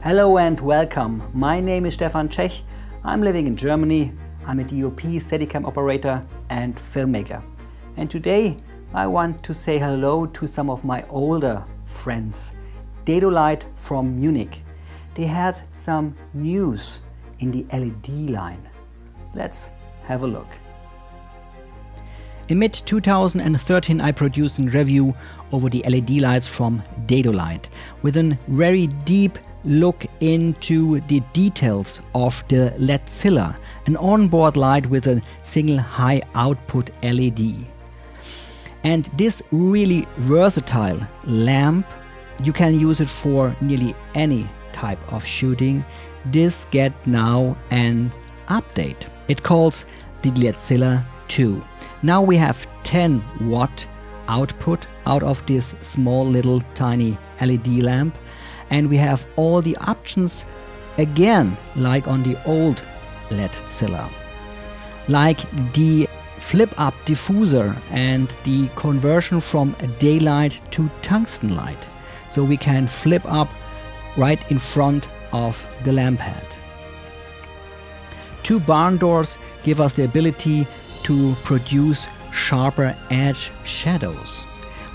Hello and welcome. My name is Stefan Czech. I'm living in Germany. I'm a DOP Steadicam operator and filmmaker. And today I want to say hello to some of my older friends. Dedolight from Munich. They had some news in the LED line. Let's have a look. In mid-2013 I produced a review over the LED lights from Dedolight with a very deep look into the details of the Ledzilla, an onboard light with a single high output LED. And this really versatile lamp, you can use it for nearly any type of shooting. This get now an update. It calls the Ledzilla2. Now we have 10 watt output out of this small little tiny LED lamp, and we have all the options again like on the old Ledzilla, like the flip up diffuser and the conversion from a daylight to tungsten light, so we can flip up right in front of the lamp head. Two barn doors give us the ability to produce sharper edge shadows.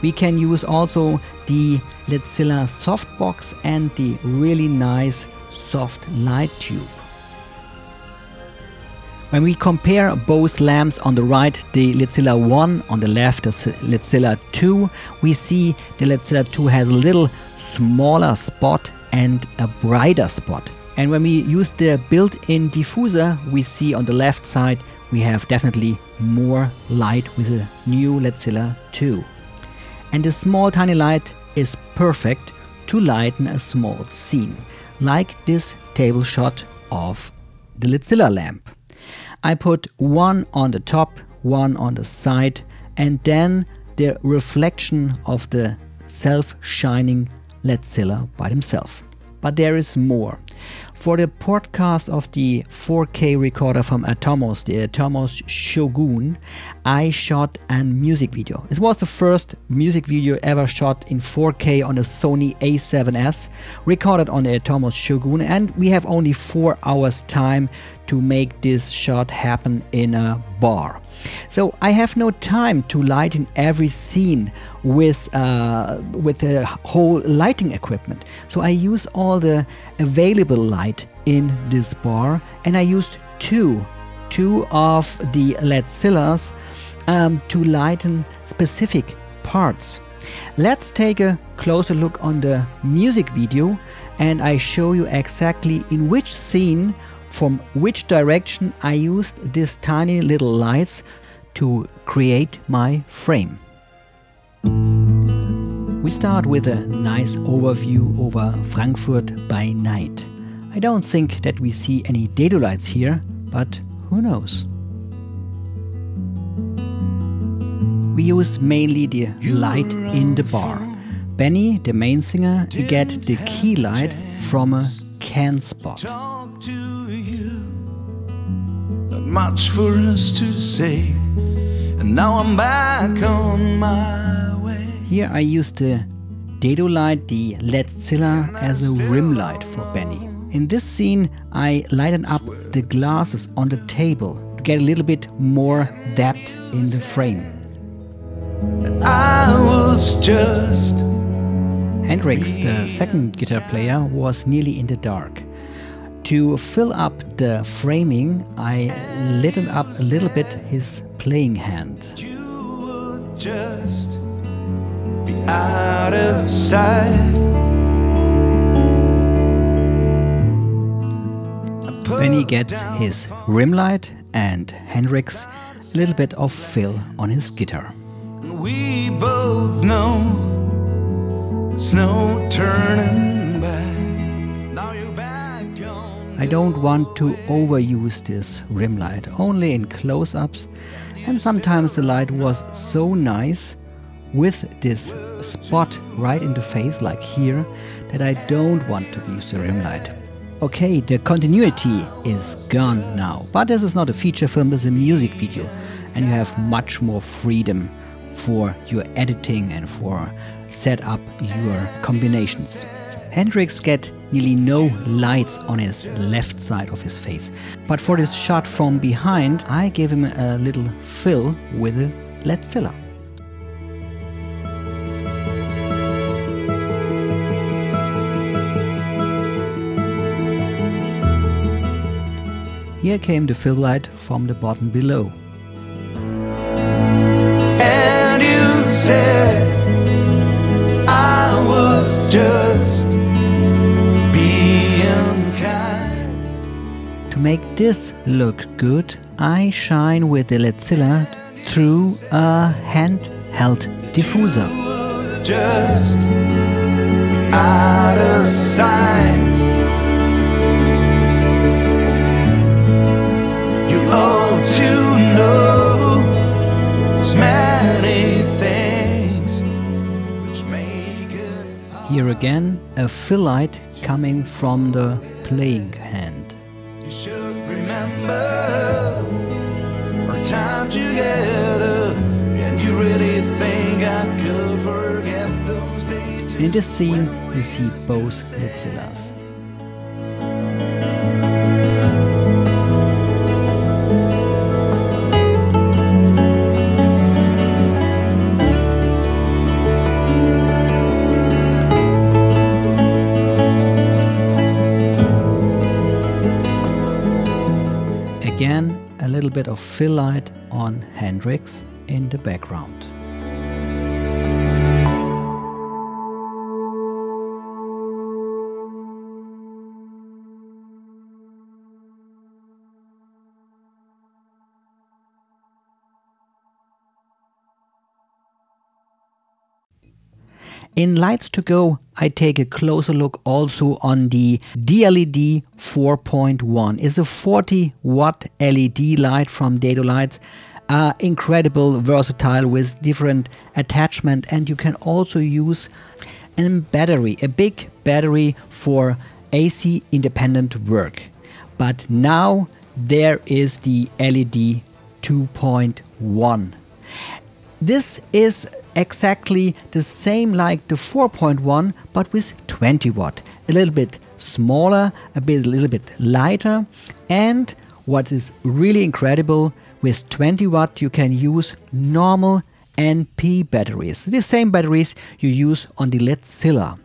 We can use also the Ledzilla softbox and the really nice soft light tube. When we compare both lamps, on the right the Ledzilla1, on the left the Ledzilla2, we see the Ledzilla2 has a little smaller spot and a brighter spot. And when we use the built-in diffuser, we see on the left side we have definitely more light with the new Ledzilla2. And the small tiny light is perfect to lighten a small scene, like this table shot of the Ledzilla lamp. I put one on the top, one on the side, and then the reflection of the self-shining Ledzilla by himself. But there is more. For the podcast of the 4K recorder from Atomos, the Atomos Shogun, I shot a music video. It was the first music video ever shot in 4K on a Sony A7S, recorded on the Atomos Shogun, and we have only 4 hours time to make this shot happen in a bar. So I have no time to light in every scene with the whole lighting equipment. So I use all the available light in this bar, and I used two of the Ledzillas to lighten specific parts. Let's take a closer look on the music video, and I show you exactly in which scene, from which direction I used these tiny little lights to create my frame. We start with a nice overview over Frankfurt by night. I don't think that we see any Dedolights here, but who knows? We use mainly the light in the bar. Benny, the main singer, get the key light from a can spot. Not much for us to say, and now I'm back on my way. Here I use the Dedolight, the Ledzilla, as a rim light for Benny. In this scene I lighten up the glasses on the table to get a little bit more depth in the frame. I was just Benrix, the second guitar player, was nearly in the dark. To fill up the framing, I lit up a little bit his playing hand. You would just be out of sight. Benny gets his rim light and Benrix a little bit of fill on his guitar. We both know there's no turning back. Now you're back on. I don't want to overuse this rim light, only in close-ups, and sometimes the light was so nice with this spot right in the face, like here, that I don't want to use the rim light. Okay, the continuity is gone now, but this is not a feature film, this is a music video, and you have much more freedom for your editing and for set up your combinations. Hendrix get nearly no lights on his left side of his face, but for this shot from behind I gave him a little fill with a Ledzilla. Here came the fill light from the bottom below. And you said I was just being kind. To make this look good, I shine with the Ledzilla through a handheld diffuser. Just out of sight. You ought to know there's many things which make it hard. Here again, a fill light coming from the playing hand. You should remember our time together, and you really think I could forget those days? In this scene, we see both Ledzillas. Again, a little bit of fill light on Hendrix in the background. In Lights to Go, I take a closer look also on the DLED 4.1. It's a 40 watt LED light from Dedolight. Incredible, versatile with different attachment, and you can also use a battery, a big battery for AC independent work. But now there is the LED 2.1. This is exactly the same like the 4.1, but with 20 watt. A little bit smaller, a little bit lighter, and what is really incredible, with 20 watt you can use normal NP batteries, the same batteries you use on the Ledzilla.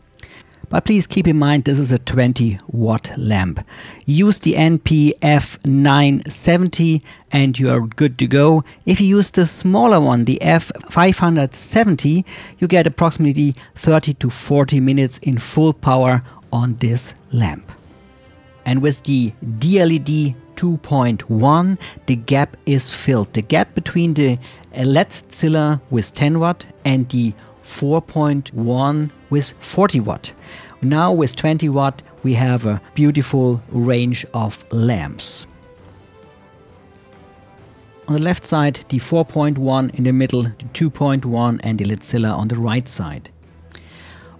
But please keep in mind this is a 20 watt lamp. Use the NP F970 and you are good to go. If you use the smaller one, the F570, you get approximately 30 to 40 minutes in full power on this lamp. And with the DLED 2.1, the gap is filled. The gap between the Ledzilla with 10 watt and the 4.1 with 40 watt. Now with 20 watt we have a beautiful range of lamps. On the left side the 4.1, in the middle the 2.1 and the Ledzilla on the right side.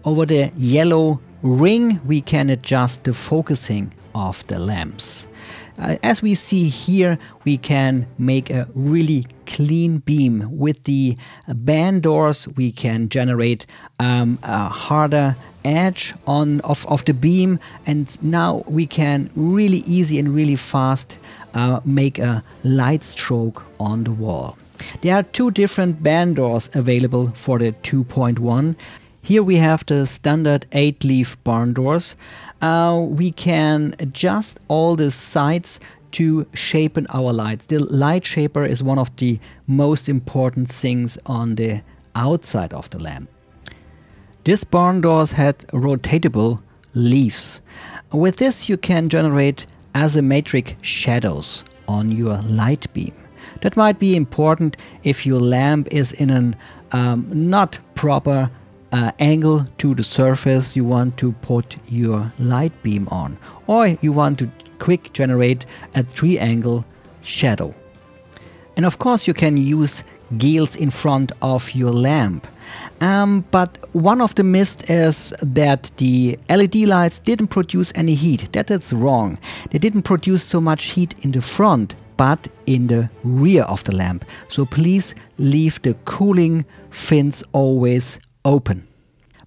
Over the yellow ring we can adjust the focusing of the lamps. As we see here, we can make a really clean beam. With the band doors we can generate a harder edge of the beam, and now we can really easy and really fast make a light stroke on the wall. There are two different band doors available for the 2.1. Here we have the standard 8-leaf barn doors. We can adjust all the sides to shapen our lights. The light shaper is one of the most important things on the outside of the lamp. This barn doors had rotatable leaves. With this you can generate asymmetric shadows on your light beam. That might be important if your lamp is in an not proper angle to the surface you want to put your light beam on, or you want to quick generate a triangle shadow. And of course you can use gills in front of your lamp. But one of the myths is that the LED lights didn't produce any heat. That is wrong. They didn't produce so much heat in the front, but in the rear of the lamp. So please leave the cooling fins always open.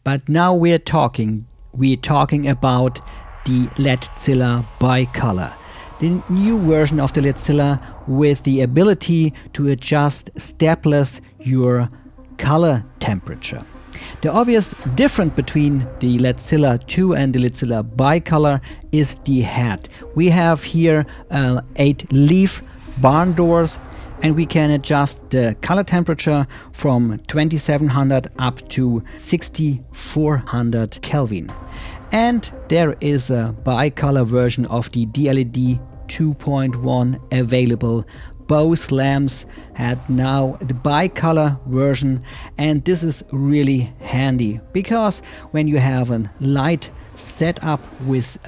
But now we're talking. we're talking about the Ledzilla bicolor, the new version of the Ledzilla with the ability to adjust stepless your color temperature. The obvious difference between the Ledzilla2 and the Ledzilla bicolor is the head. We have here 8 leaf barn doors, and we can adjust the color temperature from 2700 up to 6400 Kelvin. And there is a bicolor version of the DLED 2.1 available. Both lamps had now the bicolor version, and this is really handy because when you have a light set up with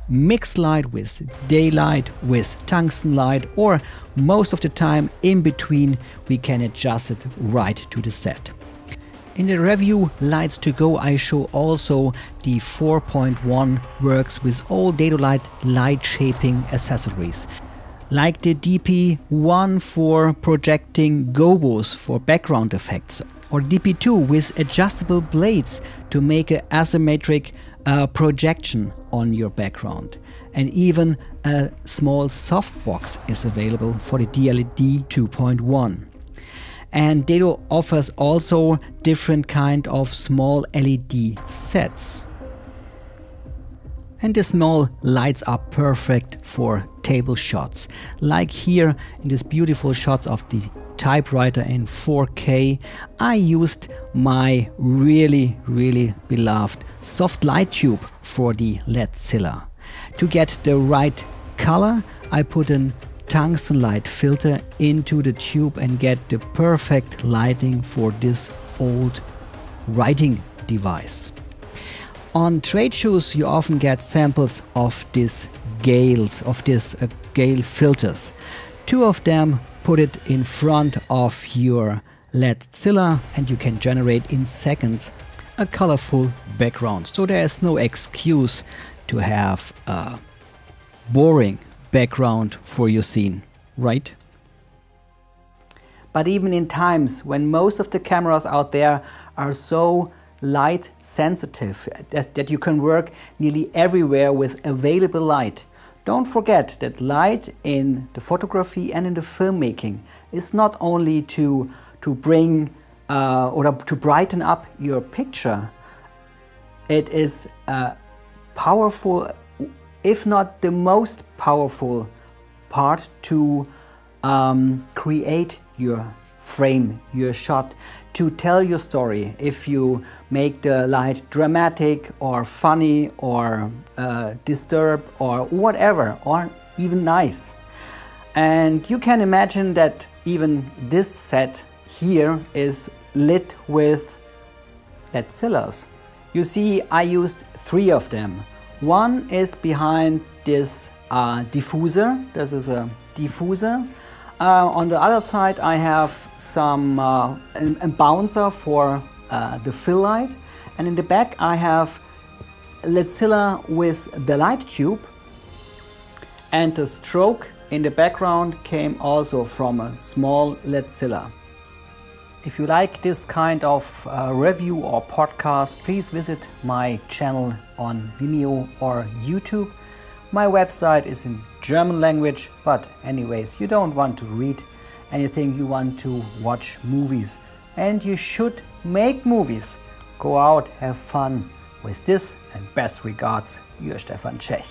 mixed light, with daylight, with tungsten light, or most of the time in between, we can adjust it right to the set. In the review Lights to Go I show also the 4.1 works with all Dedolight light shaping accessories, like the DP1 for projecting gobos for background effects, or DP2 with adjustable blades to make an asymmetric projection on your background. And even a small softbox is available for the DLED 2.1. And Dedo offers also different kind of small LED sets. And the small lights are perfect for table shots, like here in this beautiful shots of the typewriter in 4K. I used my really beloved soft light tube for the Ledzilla. To get the right color, I put a tungsten light filter into the tube and get the perfect lighting for this old writing device. On trade shows you often get samples of these Gale filters. 2 of them, put it in front of your Ledzilla and you can generate in seconds a colorful background. So there is no excuse to have a boring background for your scene, right? But even in times when most of the cameras out there are so light sensitive that you can work nearly everywhere with available light, don't forget that light in the photography and in the filmmaking is not only to bring or to brighten up your picture. It is powerful, if not the most powerful part to create your frame, your shot, to tell your story. If you make the light dramatic or funny or disturb or whatever, or even nice. And you can imagine that even this set here is lit with Ledzillas. You see, I used 3 of them. One is behind this diffuser. This is a diffuser. On the other side I have some a bouncer for the fill light, and in the back I have Ledzilla with the light tube, and the stroke in the background came also from a small Ledzilla. If you like this kind of review or podcast, please visit my channel on Vimeo or YouTube. My website is in German language, but anyways, you don't want to read anything, you want to watch movies. And you should make movies. Go out, have fun. With this and best regards, your Stefan Czech.